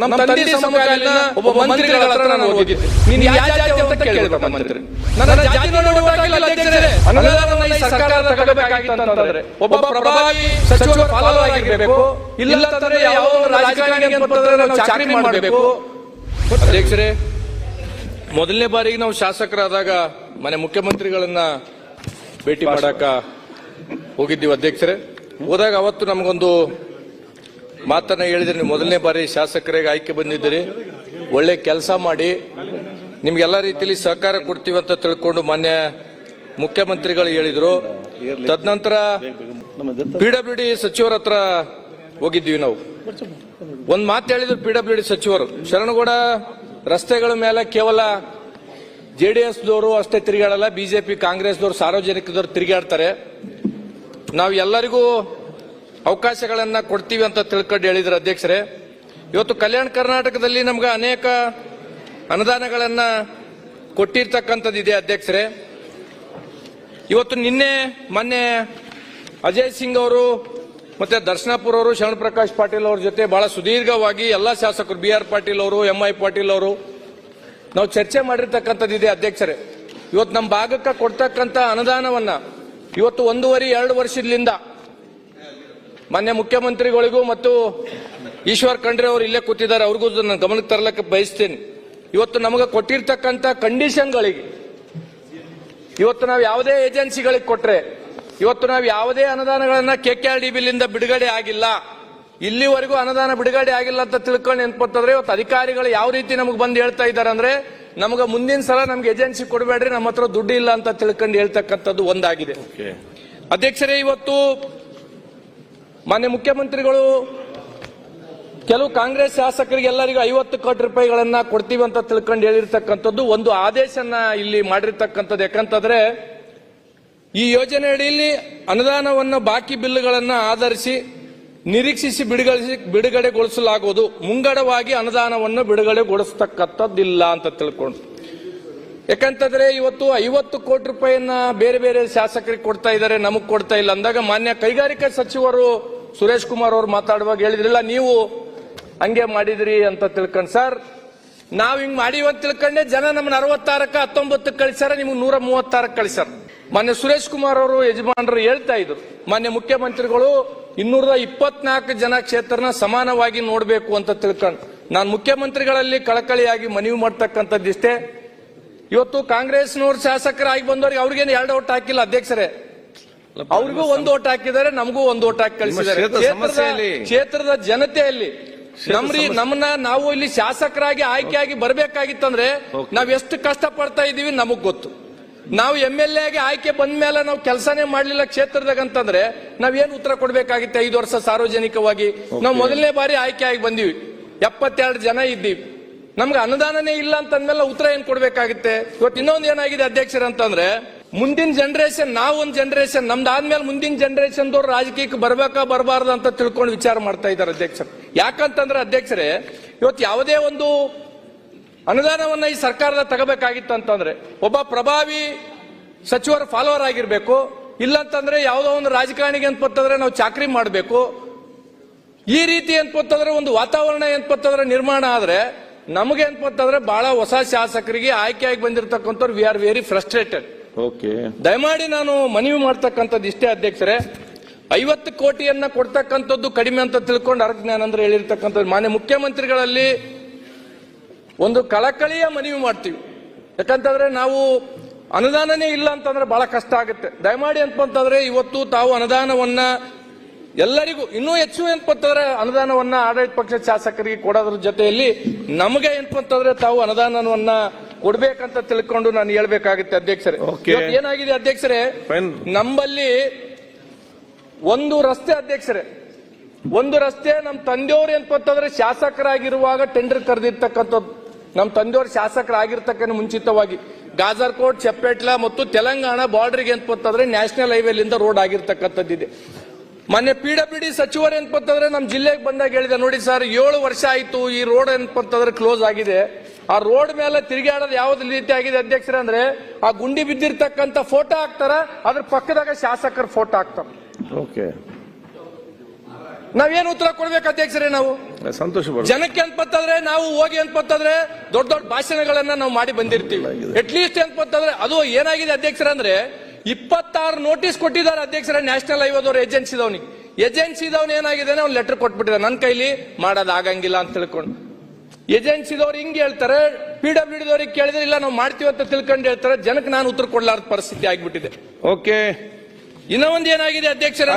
ನಮ್ಮ ತಂದೆ ಸಮಕಾಲೀನ ಒಬ್ಬ ಮಂತ್ರಿಗಳ ಹತ್ರ ನಾನು ಹೋಗಿದ್ದೆ. ನೀನು ಯಾವ ಜಾತಿ ಅಂತ ಕೇಳಿದ್ರು ಮಂತ್ರಿ. ನನ್ನ ಜಾತಿ ನೋಡುವಾಗಿಲ್ಲ ಅಧ್ಯಕ್ಷರೇ, ಅನುದಾನವನ್ನ ಈ ಸರ್ಕಾರ ತಗೊಳ್ಳಬೇಕಾಗಿತ್ತು ಅಂತಂದ್ರೆ ಒಬ್ಬ ಪ್ರಭಾವಿ ಸಚಿವರು ಫಾಲೋ ಆಗಿರಬೇಕು, ಇಲ್ಲ ಅಂತಂದ್ರೆ ಯಾವ ರಾಜಕಾರಣಿಗೆ ನಾವು ಚಾಕರಿ ಮಾಡಬೇಕು. ಅಧ್ಯಕ್ಷರೇ, ಮೊದಲನೇ ಬಾರಿಗೆ ನಾವು ಶಾಸಕರಾದಾಗ ಮನೆ ಮುಖ್ಯಮಂತ್ರಿಗಳನ್ನ ಭೇಟಿ ಮಾಡಕ ಹೋಗಿದ್ದೀವಿ ಅಧ್ಯಕ್ಷರೇ. ಹೋದಾಗ ಅವತ್ತು ನಮಗೊಂದು ಮಾತನ್ನ ಹೇಳಿದ್ರೆ, ನೀವು ಮೊದಲನೇ ಬಾರಿ ಶಾಸಕರಿಗೆ ಆಯ್ಕೆ ಬಂದಿದ್ದೀರಿ, ಒಳ್ಳೆ ಕೆಲಸ ಮಾಡಿ ನಿಮ್ಗೆಲ್ಲ ರೀತಿಯಲ್ಲಿ ಸಹಕಾರ ಕೊಡ್ತೀವಿ ಅಂತ ತಿಳ್ಕೊಂಡು ಮಾನ್ಯ ಮುಖ್ಯಮಂತ್ರಿಗಳು ಹೇಳಿದ್ರು. ತದನಂತರ PWD ಸಚಿವರ ಹತ್ರ ಹೋಗಿದ್ದೀವಿ. ನಾವು ಒಂದ್ ಮಾತು ಹೇಳಿದ್ರು PWD ಸಚಿವರು, ಶರಣಗೌಡ ರಸ್ತೆಗಳ ಮೇಲೆ ಕೇವಲ JDS ದವರು ಅಷ್ಟೇ ತಿರುಗಾಡಲ್ಲ, BJP ಕಾಂಗ್ರೆಸ್ದವರು ಸಾರ್ವಜನಿಕದವರು ತಿರುಗಾಡ್ತಾರೆ, ನಾವು ಎಲ್ಲರಿಗೂ ಅವಕಾಶಗಳನ್ನ ಕೊಡ್ತೀವಿ ಅಂತ ತಿಳ್ಕೊಂಡು ಹೇಳಿದ್ರು ಅಧ್ಯಕ್ಷರೇ. ಇವತ್ತು ಕಲ್ಯಾಣ ಕರ್ನಾಟಕದಲ್ಲಿ ನಮ್ಗೆ ಅನೇಕ ಅನುದಾನಗಳನ್ನ ಕೊಟ್ಟಿರ್ತಕ್ಕಂಥದ್ದಿದೆ ಅಧ್ಯಕ್ಷರೇ. ಇವತ್ತು ನಿನ್ನೆ ಮೊನ್ನೆ ಅಜಯ್ ಸಿಂಗ್ ಅವರು ಮತ್ತೆ ದರ್ಶನಾಪುರ್ ಅವರು, ಶರಣ ಪ್ರಕಾಶ್ ಪಾಟೀಲ್ ಅವ್ರ ಜೊತೆ ಬಹಳ ಸುದೀರ್ಘವಾಗಿ ಎಲ್ಲ ಶಾಸಕರು, BR ಪಾಟೀಲ್ ಅವರು, MI ಪಾಟೀಲ್ ಅವರು ನಾವು ಚರ್ಚೆ ಮಾಡಿರ್ತಕ್ಕಂಥದ್ದಿದೆ ಅಧ್ಯಕ್ಷರೇ. ಇವತ್ತು ನಮ್ಮ ಭಾಗಕ್ಕೆ ಕೊಡ್ತಕ್ಕಂಥ ಅನುದಾನವನ್ನ ಇವತ್ತು 1.5-2 ವರ್ಷದಿಂದ ಮಾನ್ಯ ಮುಖ್ಯಮಂತ್ರಿಗಳಿಗೂ ಮತ್ತು ಈಶ್ವರ್ ಖಂಡ್ರೆ ಅವರು ಇಲ್ಲೇ ಕೂತಿದ್ದಾರೆ, ಅವ್ರಿಗೂ ನಾನು ಗಮನಕ್ಕೆ ತರಲಿಕ್ಕೆ ಬಯಸ್ತೇನೆ. ಇವತ್ತು ನಮಗೆ ಕೊಟ್ಟಿರ್ತಕ್ಕಂಥ ಕಂಡೀಷನ್ಗಳಿಗೆ ಇವತ್ತು ನಾವು ಯಾವುದೇ ಏಜೆನ್ಸಿಗಳಿಗೆ ಕೊಟ್ರೆ, ಇವತ್ತು ನಾವು ಯಾವುದೇ ಅನುದಾನಗಳನ್ನ KKRDBಲಿಂದ ಬಿಡುಗಡೆ ಆಗಿಲ್ಲ, ಇಲ್ಲಿವರೆಗೂ ಅನುದಾನ ಬಿಡುಗಡೆ ಆಗಿಲ್ಲ ಅಂತ ತಿಳ್ಕೊಂಡು ನೆನ್ಪತ್ತಂದ್ರೆ ಇವತ್ತು ಅಧಿಕಾರಿಗಳು ಯಾವ ರೀತಿ ನಮಗೆ ಬಂದು ಹೇಳ್ತಾ ಇದ್ದಾರೆ ಅಂದ್ರೆ, ನಮಗೆ ಮುಂದಿನ ಸಲ ನಮ್ಗೆ ಏಜೆನ್ಸಿ ಕೊಡಬೇಡ್ರಿ, ನಮ್ಮ ಹತ್ರ ದುಡ್ಡು ಇಲ್ಲ ಅಂತ ತಿಳ್ಕೊಂಡು ಹೇಳ್ತಕ್ಕಂಥದ್ದು ಒಂದಾಗಿದೆ ಅಧ್ಯಕ್ಷರೇ. ಇವತ್ತು ಮಾನ್ಯ ಮುಖ್ಯಮಂತ್ರಿಗಳು ಕೆಲವು ಕಾಂಗ್ರೆಸ್ ಶಾಸಕರಿಗೆ ಎಲ್ಲರಿಗೂ 50 ಕೋಟಿ ರೂಪಾಯಿಗಳನ್ನ ಕೊಡ್ತೀವಿ ಅಂತ ತಿಳ್ಕೊಂಡು ಹೇಳಿರ್ತಕ್ಕಂಥದ್ದು ಒಂದು ಆದೇಶನ ಇಲ್ಲಿ ಮಾಡಿರ್ತಕ್ಕಂಥದ್ದು. ಯಾಕಂತಂದ್ರೆ ಈ ಯೋಜನೆ ಅಡಿಯಲ್ಲಿ ಅನುದಾನವನ್ನು ಬಾಕಿ ಬಿಲ್ಗಳನ್ನ ಆಧರಿಸಿ ನಿರೀಕ್ಷಿಸಿ ಬಿಡುಗಡೆಗೊಳಿಸಲಾಗುವುದು, ಮುಂಗಡವಾಗಿ ಅನುದಾನವನ್ನು ಬಿಡುಗಡೆಗೊಳಿಸತಕ್ಕಂಥದ್ದಿಲ್ಲ ಅಂತ ತಿಳ್ಕೊಂಡು. ಯಾಕಂತಂದ್ರೆ ಇವತ್ತು 50 ಕೋಟಿ ರೂಪಾಯಿಯನ್ನ ಬೇರೆ ಬೇರೆ ಶಾಸಕರಿಗೆ ಕೊಡ್ತಾ ಇದ್ದಾರೆ, ನಮಗ್ ಕೊಡ್ತಾ ಇಲ್ಲ ಅಂದಾಗ ಮಾನ್ಯ ಕೈಗಾರಿಕಾ ಸಚಿವರು ಸುರೇಶ್ ಕುಮಾರ್ ಅವರು ಮಾತಾಡುವಾಗ ಹೇಳಿದ್ರಿಲ್ಲ, ನೀವು ಹಂಗೆ ಮಾಡಿದ್ರಿ ಅಂತ ತಿಳ್ಕೊಂಡು. ಸರ್, ನಾವ್ ಹಿಂಗ್ ಮಾಡಿವ ಅಂತ ತಿಳ್ಕೊಂಡೆ ಜನ ನಮ್ಮನ್ನ 66ಕ್ಕೆ 19ಕ್ಕೆ ಕಳಿಸ್ಯಾರ, ನಿಮ್ಗೆ 136ಕ್ಕೆ ಕಳಿಸ್ಯಾರ. ಮಾನ್ಯ ಸುರೇಶ್ ಕುಮಾರ್ ಅವರು ಯಜಮಾನರು ಹೇಳ್ತಾ ಇದ್ರು, ಮಾನ್ಯ ಮುಖ್ಯಮಂತ್ರಿಗಳು 224 ಜನ ಕ್ಷೇತ್ರನ ಸಮಾನವಾಗಿ ನೋಡ್ಬೇಕು ಅಂತ ತಿಳ್ಕೊಂಡು. ನಾನು ಮುಖ್ಯಮಂತ್ರಿಗಳಲ್ಲಿ ಕಳಕಳಿಯಾಗಿ ಮನವಿ ಮಾಡ್ತಕ್ಕಂಥದ್ದಿಷ್ಟೇ, ಇವತ್ತು ಕಾಂಗ್ರೆಸ್ನವ್ರ ಶಾಸಕರಾಗಿ ಬಂದವ್ರಿಗೆ ಅವ್ರಿಗೇನು 2 ಓಟ್ ಹಾಕಿಲ್ಲ ಅಧ್ಯಕ್ಷರೇ, ಅವ್ರಿಗೂ 1 ಓಟ್ ಹಾಕಿದ್ದಾರೆ, ನಮಗೂ 1 ಓಟ್ ಹಾಕಿ ಕಳಿಸಿದ್ದಾರೆ. ಕ್ಷೇತ್ರದ ಜನತೆಯಲ್ಲಿ ನಮ್ಮನ್ನ ನಾವು ಇಲ್ಲಿ ಶಾಸಕರಾಗಿ ಆಯ್ಕೆಯಾಗಿ ಬರ್ಬೇಕಾಗಿತ್ತಂದ್ರೆ ನಾವ್ ಎಷ್ಟು ಕಷ್ಟ ಪಡ್ತಾ ಇದೀವಿ ನಮಗ್ ಗೊತ್ತು. ನಾವು MLA ಆಗಿ ಆಯ್ಕೆ ಬಂದ ಮೇಲೆ ನಾವು ಕೆಲಸನೇ ಮಾಡ್ಲಿಲ್ಲ ಕ್ಷೇತ್ರದಾಗ ಅಂತಂದ್ರೆ ನಾವೇನ್ ಉತ್ತರ ಕೊಡ್ಬೇಕಾಗಿತ್ತೆ? 5 ವರ್ಷ ಸಾರ್ವಜನಿಕವಾಗಿ ನಾವು ಮೊದಲನೇ ಬಾರಿ ಆಯ್ಕೆ ಆಗಿ ಬಂದೀವಿ, 72 ಜನ ಇದ್ದೀವಿ, ನಮ್ಗೆ ಅನುದಾನನೇ ಇಲ್ಲ ಅಂತಂದ್ಮೇಲೆ ಉತ್ತರ ಏನ್ ಕೊಡ್ಬೇಕಾಗುತ್ತೆ? ಇವತ್ತು ಇನ್ನೊಂದು ಏನಾಗಿದೆ ಅಧ್ಯಕ್ಷರ ಅಂತಂದ್ರೆ, ಮುಂದಿನ ಜನರೇಷನ್, ನಾವೊಂದು ಜನರೇಷನ್, ನಮ್ದಾದ್ಮೇಲೆ ಮುಂದಿನ ಜನರೇಷನ್ ದವ್ರು ರಾಜಕೀಯಕ್ಕೆ ಬರ್ಬೇಕಾ ಬರಬಾರ್ದು ಅಂತ ತಿಳ್ಕೊಂಡು ವಿಚಾರ ಮಾಡ್ತಾ ಇದ್ದಾರೆ ಅಧ್ಯಕ್ಷರು. ಯಾಕಂತಂದ್ರೆ ಅಧ್ಯಕ್ಷರೇ, ಇವತ್ತು ಯಾವುದೇ ಒಂದು ಅನುದಾನವನ್ನ ಈ ಸರ್ಕಾರದ ತಗೋಬೇಕಾಗಿತ್ತು ಅಂತಂದ್ರೆ ಒಬ್ಬ ಪ್ರಭಾವಿ ಸಚಿವರ ಫಾಲೋವರ್ ಆಗಿರ್ಬೇಕು, ಇಲ್ಲಂತಂದ್ರೆ ಯಾವುದೋ ಒಂದು ರಾಜಕಾರಣಿಗೆ ಅನ್ಪತ್ತಂದ್ರೆ ನಾವು ಚಾಕರಿ ಮಾಡಬೇಕು. ಈ ರೀತಿ ಅನ್ಪತ್ತಂದ್ರೆ ಒಂದು ವಾತಾವರಣ ಅನ್ಪತ್ತಂದ್ರೆ ನಿರ್ಮಾಣ ಆದ್ರೆ ನಮಗೆ ಅನ್ಪತ್ತಂದ್ರೆ ಬಹಳ ಹೊಸ ಶಾಸಕರಿಗೆ ಆಯ್ಕೆಯಾಗಿ ಬಂದಿರತಕ್ಕಂಥವ್ರು ವಿ ಆರ್ ವೆರಿ ಫ್ರಸ್ಟ್ರೇಟೆಡ್. ದಯಮಾಡಿ ನಾನು ಮನವಿ ಮಾಡ್ತಕ್ಕಂಥದ್ದು ಇಷ್ಟೇ ಅಧ್ಯಕ್ಷರೇ, 50 ಕೋಟಿಯನ್ನ ಕೊಡ್ತಕ್ಕಂಥದ್ದು ಕಡಿಮೆ ಅಂತ ತಿಳ್ಕೊಂಡು ಅರ್ಜ್ಞಾನಂದ್ರೆ ಹೇಳಿರ್ತಕ್ಕಂಥದ್ದು. ಮಾನ್ಯ ಮುಖ್ಯಮಂತ್ರಿಗಳಲ್ಲಿ ಒಂದು ಕಳಕಳಿಯ ಮನವಿ ಮಾಡ್ತೀವಿ, ಯಾಕಂತಂದ್ರೆ ನಾವು ಅನುದಾನನೇ ಇಲ್ಲ ಅಂತಂದ್ರೆ ಬಹಳ ಕಷ್ಟ ಆಗುತ್ತೆ. ದಯಮಾಡಿ ಅಂತಂದ್ರೆ ಇವತ್ತು ತಾವು ಅನುದಾನವನ್ನ ಎಲ್ಲರಿಗೂ ಇನ್ನೂ ಹೆಚ್ಚು ಏನಪ್ಪಂತಂದ್ರೆ ಅನುದಾನವನ್ನ ಆಡಳಿತ ಪಕ್ಷದ ಶಾಸಕರಿಗೆ ಕೊಡೋದ್ರ ಜೊತೆಯಲ್ಲಿ ನಮಗೆ ಏನಪ್ಪಂತಂದ್ರೆ ತಾವು ಅನುದಾನವನ್ನ ಕೊಡ್ಬೇಕಂತ ತಿಳ್ಕೊಂಡು ನಾನು ಹೇಳ್ಬೇಕಾಗುತ್ತೆ ಅಧ್ಯಕ್ಷರೇ. ಏನಾಗಿದೆ ಅಧ್ಯಕ್ಷರೇ, ನಮ್ಮಲ್ಲಿ ಒಂದು ರಸ್ತೆ ಅಧ್ಯಕ್ಷರೇ, ಒಂದು ರಸ್ತೆ ನಮ್ಮ ತಂದೆಯವರು ಏನಪ್ಪಂತಂದ್ರೆ ಶಾಸಕರಾಗಿರುವಾಗ ಟೆಂಡರ್ ಕರೆದಿರ್ತಕ್ಕಂಥದ್ದು. ನಮ್ಮ ತಂದೆಯವರು ಶಾಸಕರಾಗಿರ್ತಕ್ಕಂಥ ಮುಂಚಿತವಾಗಿ ಗಾಜರ್ಕೋಟ್, ಚಪ್ಪೆಟ್ಲ ಮತ್ತು ತೆಲಂಗಾಣ ಬಾರ್ಡರ್ಗೆ ಏನಪ್ಪಂತಂದ್ರೆ ನ್ಯಾಷನಲ್ ಹೈವೇಲಿಂದ ರೋಡ್ ಆಗಿರ್ತಕ್ಕಂಥದ್ದಿದೆ. ಮೊನ್ನೆ PWD ಸಚಿವರು ಏನಪ್ಪಂತಂದ್ರೆ ನಮ್ಮ ಜಿಲ್ಲೆಗೆ ಬಂದಾಗ ಹೇಳಿದೆ, ನೋಡಿ ಸರ್ 7 ವರ್ಷ ಆಯ್ತು ಈ ರೋಡ್ ಏನಪ್ಪಂತಂದ್ರೆ ಕ್ಲೋಸ್ ಆಗಿದೆ, ಆ ರೋಡ್ ಮೇಲೆ ತಿರುಗಾಡೋದು ಯಾವ್ದು ರೀತಿ ಆಗಿದೆ ಅಧ್ಯಕ್ಷರೇ ಅಂದ್ರೆ, ಆ ಗುಂಡಿ ಬಿದ್ದಿರ್ತಕ್ಕಂಥ ಫೋಟೋ ಹಾಕ್ತಾರ, ಅದ್ರ ಪಕ್ಕದಾಗ ಶಾಸಕರ ಫೋಟೋ ಹಾಕ್ತಾರ. ನಾವೇನು ಉತ್ತರ ಕೊಡ್ಬೇಕು ಅಧ್ಯಕ್ಷರೇ? ನಾವು ಸಂತೋಷ ಜನಕ್ಕೆ ಅಂತಂದ್ರೆ ನಾವು ಹೋಗಿ ಅಂತಂದ್ರೆ ದೊಡ್ಡ ದೊಡ್ಡ ಭಾಷಣಗಳನ್ನ ನಾವು ಮಾಡಿ ಬಂದಿರ್ತೀವಿ. ಅಟ್ಲೀಸ್ಟ್ ಅಂತಂದ್ರೆ ಅದು ಏನಾಗಿದೆ ಅಧ್ಯಕ್ಷರ ಅಂದ್ರೆ 26 ನೋಟಿಸ್ ಕೊಟ್ಟಿದ್ದಾರೆ ಅಧ್ಯಕ್ಷರ ನ್ಯಾಷನಲ್ ಹೈವೇದವ್ರು ಏಜೆನ್ಸಿದವನ್ ಏನಾಗಿದೆ ಅವ್ನು ಲೆಟರ್ ಕೊಟ್ಬಿಟ್ಟಿದ್ದಾರೆ, ನನ್ನ ಕೈಲಿ ಮಾಡೋದ್ ಆಗಂಗಿಲ್ಲ ಅಂತ ತಿಳ್ಕೊಂಡು. ಏಜೆನ್ಸಿದವ್ರು ಹಿಂಗೆ ಹೇಳ್ತಾರೆ, PWDದವ್ರಿಗೆ ಕೇಳಿದ್ರೆ ಇಲ್ಲ ನಾವು ಮಾಡ್ತೀವಿ ಅಂತ ತಿಳ್ಕೊಂಡು ಹೇಳ್ತಾರೆ. ಜನಕ್ಕೆ ನಾನು ಉತ್ತರ ಕೊಡ್ಲಾರ್ದ ಪರಿಸ್ಥಿತಿ ಆಗ್ಬಿಟ್ಟಿದೆ. ಓಕೆ, ಇನ್ನೂ ಒಂದು ಏನಾಗಿದೆ ಅಧ್ಯಕ್ಷರ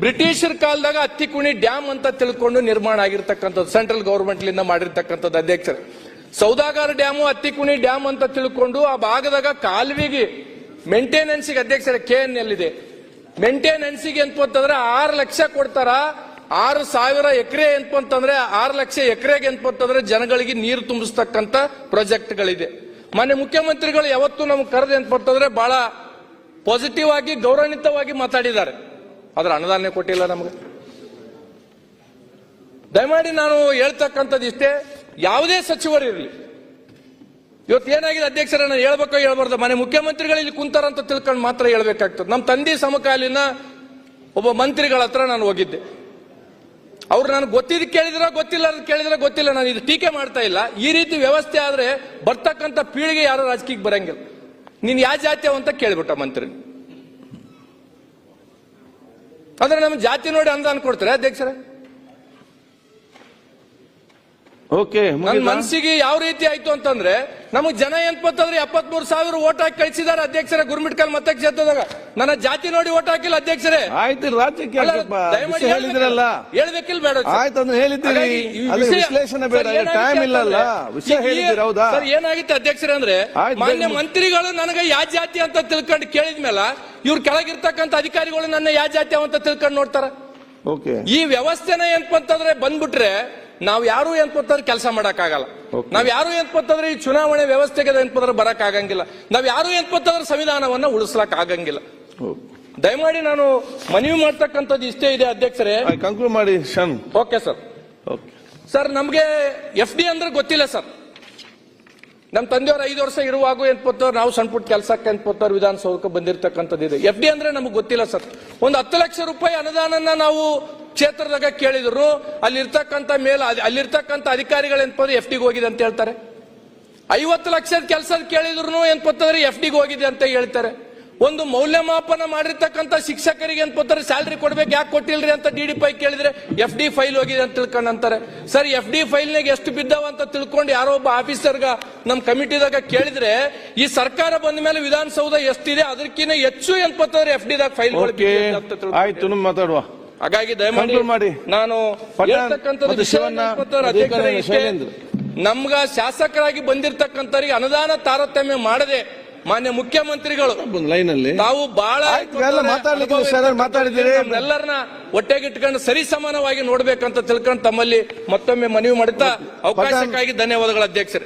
ಬ್ರಿಟಿಷರ್ ಕಾಲದಾಗ ಹತ್ತಿಕುಣಿ ಡ್ಯಾಮ್ ಅಂತ ತಿಳ್ಕೊಂಡು ನಿರ್ಮಾಣ ಆಗಿರ್ತಕ್ಕಂಥದ್ದು ಸೆಂಟ್ರಲ್ ಗವರ್ಮೆಂಟ್ ಲಿಂದ ಮಾಡಿರ್ತಕ್ಕಂಥದ್ದು ಅಧ್ಯಕ್ಷರ. ಸೌದಾಗರ್ ಡ್ಯಾಮು ಹತ್ತಿಕುಣಿ ಡ್ಯಾಮ್ ಅಂತ ತಿಳ್ಕೊಂಡು ಆ ಭಾಗದಾಗ ಕಾಲುವೆಗೆ ಮೇಂಟೆನೆನ್ಸ್ಗೆ ಅಧ್ಯಕ್ಷರ KNL ಇದೆ. ಮೇಂಟೆನೆನ್ಸ್ಗೆ ಅಂತಂದ್ರೆ 6 ಲಕ್ಷ ಕೊಡ್ತಾರ. 6,000 ಎಕರೆ ಅಂತಂದ್ರೆ 6 ಲಕ್ಷ ಎಕರೆಗೆ ಅಂತಂದ್ರೆ ಜನಗಳಿಗೆ ನೀರು ತುಂಬಿಸ್ತಕ್ಕಂಥ ಪ್ರಾಜೆಕ್ಟ್ಗಳಿದೆ. ಮಾನ್ಯ ಮುಖ್ಯಮಂತ್ರಿಗಳು ಯಾವತ್ತೂ ನಮ್ಗೆ ಕರೆದು ಅಂತಂದ್ರೆ ಬಹಳ ಪಾಸಿಟಿವ್ ಆಗಿ ಗೌರವಾನ್ವಿತವಾಗಿ ಮಾತಾಡಿದ್ದಾರೆ. ಅದ್ರ ಅನುದಾನ ಕೊಟ್ಟಿಲ್ಲ ನಮಗೆ. ದಯಮಾಡಿ ನಾನು ಹೇಳ್ತಕ್ಕಂಥದ್ದು ಇಷ್ಟೇ, ಯಾವುದೇ ಸಚಿವರು ಇರಲಿ, ಇವತ್ತು ಏನಾಗಿದೆ ಅಧ್ಯಕ್ಷರ ನಾನು ಹೇಳ್ಬೇಕೋ ಹೇಳ್ಬಾರ್ದು, ಮನೆ ಮುಖ್ಯಮಂತ್ರಿಗಳು ಇಲ್ಲಿ ಕುಂತಾರಂತ ತಿಳ್ಕೊಂಡು ಮಾತ್ರ ಹೇಳ್ಬೇಕಾಗ್ತದೆ. ನಮ್ಮ ತಂದೆ ಸಮಕಾಲೀನ ಒಬ್ಬ ಮಂತ್ರಿಗಳ ಹತ್ರ ನಾನು ಹೋಗಿದ್ದೆ. ಅವ್ರು ನನಗೆ ಗೊತ್ತಿದ್ದು ಕೇಳಿದ್ರ ಗೊತ್ತಿಲ್ಲ ಕೇಳಿದ್ರೆ ಗೊತ್ತಿಲ್ಲ, ನಾನು ಇದು ಟೀಕೆ ಮಾಡ್ತಾ ಇಲ್ಲ. ಈ ರೀತಿ ವ್ಯವಸ್ಥೆ ಆದ್ರೆ ಬರ್ತಕ್ಕಂಥ ಪೀಳಿಗೆ ಯಾರು ರಾಜಕೀಯಕ್ಕೆ ಬರಂಗಿಲ್ಲ. ನೀನ್ ಯಾವ ಜಾತಿ ಅಂತ ಕೇಳ್ಬಿಟ್ಟ ಮಂತ್ರಿ. ಆದ್ರೆ ನಮ್ ಜಾತಿ ನೋಡಿ ಅನುದಾನ ಕೊಡ್ತಾರೆ ಅಧ್ಯಕ್ಷರೇ? ಓಕೆ, ನನ್ನ ಮನಸ್ಸಿಗೆ ಯಾವ ರೀತಿ ಆಯ್ತು ಅಂತಂದ್ರೆ, ನಮಗ್ ಜನ ಏನ್ಪತ್ತಂದ್ರೆ 73,000 ಓಟ್ ಹಾಕಿ ಕಳಿಸಿದಾರೆ ಅಧ್ಯಕ್ಷರೇ ಗುರುಮಿಟ್ಕಲ್ ಮತಕ್ಷೇತ್ರದಾಗ. ನನ್ನ ಜಾತಿ ನೋಡಿ ಓಟ್ ಹಾಕಿಲ್ಲ ಅಧ್ಯಕ್ಷರೇ. ಆಯ್ತು, ರಾಜ್ಯಕ್ಕೆ ಹೇಳಿದ್ರಲ್ಲ, ಹೇಳ್ಬೇಕಿಲ್ಲ ಬೇಡ? ಆಯ್ತು, ಅದನ್ನ ಹೇಳಿದ್ದೀರಿ, ವಿಶ್ಲೇಷಣೆ ಬೇಡ, ಟೈಮ್ ಇಲ್ಲಲ್ಲ, ವಿಷಯ ಹೇಳಿದ್ದೀರಿ. ಹೌದಾ ಸರ್, ಏನಾಗಿತ್ತು ಅಧ್ಯಕ್ಷರೇ ಅಂದ್ರೆ, ಮಾನ್ಯ ಮಂತ್ರಿಗಳು ನನಗೆ ಯಾವ ಜಾತಿ ಅಂತ ತಿಳ್ಕೊಂಡು ಕೇಳಿದ್ಮೇಲೆ ಇವ್ರು ಕೆಳಗಿರ್ತಕ್ಕಂಥ ಅಧಿಕಾರಿಗಳು ನನ್ನ ಯಾವ ಜಾತಿ ಅಂತ ತಿಳ್ಕೊಂಡು ನೋಡ್ತಾರ. ಓಕೆ, ಈ ವ್ಯವಸ್ಥೆನ ಏನಪ್ಪಂತಂದ್ರೆ ಬಂದ್ಬಿಟ್ರೆ ನಾವ್ ಯಾರು ಏನ್ಪಂತಂದ್ರೆ ಕೆಲಸ ಮಾಡಕ್ ಆಗಲ್ಲ. ನಾವ್ ಯಾರು ಏನ್ಪಂತಂದ್ರೆ ಈ ಚುನಾವಣೆ ವ್ಯವಸ್ಥೆಗೆ ಏನ್ಪಂದ್ರೆ ಬರಕ್ ಆಗಂಗಿಲ್ಲ. ನಾವ್ ಯಾರು ಏನ್ಪಂತಂದ್ರೆ ಸಂವಿಧಾನವನ್ನ ಉಳಿಸ್ಲಕ್ ಆಗಂಗಿಲ್ಲ. ದಯಮಾಡಿ ನಾನು ಮನವಿ ಮಾಡ್ತಕ್ಕಂಥದ್ದು ಇಷ್ಟೇ ಇದೆ ಅಧ್ಯಕ್ಷರೇ. ಕಂಕ್ಲೂಡ್ ಮಾಡಿ. Okay sir. ಸರ್, ನಮ್ಗೆ FD ಅಂದ್ರೆ ಗೊತ್ತಿಲ್ಲ ಸರ್. ನಮ್ ತಂದೆಯವರು 5 ವರ್ಷ ಇರುವಾಗ ಏನ್ಪತ್ತವ್ರು ನಾವು ಸಣ್ಣ ಪುಟ್ಟ ಕೆಲಸಕ್ಕೆ ಏನ್ಪತ್ತವ್ರು ವಿಧಾನಸೌಧಕ್ಕೆ ಬಂದಿರತಕ್ಕಂಥದ್ದು ಇದೆ. FD ಅಂದ್ರೆ ನಮ್ಗೆ ಗೊತ್ತಿಲ್ಲ ಸರ್. ಒಂದು 10 ಲಕ್ಷ ರೂಪಾಯಿ ಅನುದಾನನ ನಾವು ಕ್ಷೇತ್ರದಾಗ ಕೇಳಿದ್ರು, ಅಲ್ಲಿರ್ತಕ್ಕಂಥ ಅಧಿಕಾರಿಗಳು ಏನ್ಪಂದ್ರೆ FDಗೆ ಹೋಗಿದೆ ಅಂತ ಹೇಳ್ತಾರೆ. 50 ಲಕ್ಷದ ಕೆಲಸದ ಕೇಳಿದ್ರು ಏನ್ಪತ್ತಂದ್ರೆ FDಗೆ ಹೋಗಿದೆ ಅಂತ ಹೇಳ್ತಾರೆ. ಒಂದು ಮೌಲ್ಯಮಾಪನ ಮಾಡಿರ್ತಕ್ಕಂಥ ಶಿಕ್ಷಕರಿಗೆ ಏನ್ಪತ್ತಾರೆ ಸ್ಯಾಲ್ರಿ ಕೊಡ್ಬೇಕು, ಯಾಕೆ ಕೊಟ್ಟಿಲ್ರಿ ಅಂತ DD5 ಕೇಳಿದ್ರೆ FD ಫೈಲ್ ಹೋಗಿದೆ ಅಂತ ತಿಳ್ಕೊಂಡು ಅಂತಾರೆ. ಸರ್, FD ಫೈಲ್ನಾಗ ಎಷ್ಟು ಬಿದ್ದಾವ ಅಂತ ತಿಳ್ಕೊಂಡು ಯಾರೋ ಒಬ್ಬ ಆಫೀಸರ್ಗ ನಮ್ ಕಮಿಟಿದಾಗ ಕೇಳಿದ್ರೆ, ಈ ಸರ್ಕಾರ ಬಂದ ಮೇಲೆ ವಿಧಾನಸೌಧ ಎಷ್ಟಿದೆ ಅದಕ್ಕಿಂತ ಹೆಚ್ಚು ಏನ್ಪತ್ತಂದ್ರೆ FDದಾಗ ಫೈಲ್ ಮಾತಾಡುವ. ಹಾಗಾಗಿ ದಯಮಾಡಿ ನಾನು ನಮ್ಗ ಶಾಸಕರಾಗಿ ಬಂದಿರತಕ್ಕಂಥವ್ರಿಗೆ ಅನುದಾನ ತಾರತಮ್ಯ ಮಾಡದೆ ಮಾನ್ಯ ಮುಖ್ಯಮಂತ್ರಿಗಳು ಲೈನಲ್ಲಿ ತಾವು ಬಹಳ ಎಲ್ಲರನ್ನ ಹೊಟ್ಟೆಗಿಟ್ಕೊಂಡು ಸರಿ ಸಮಾನವಾಗಿ ನೋಡ್ಬೇಕಂತ ತಿಳ್ಕೊಂಡು ತಮ್ಮಲ್ಲಿ ಮತ್ತೊಮ್ಮೆ ಮನವಿ ಮಾಡುತ್ತಾ ಅವಕಾಶಕ್ಕಾಗಿ ಧನ್ಯವಾದಗಳು ಅಧ್ಯಕ್ಷರೇ.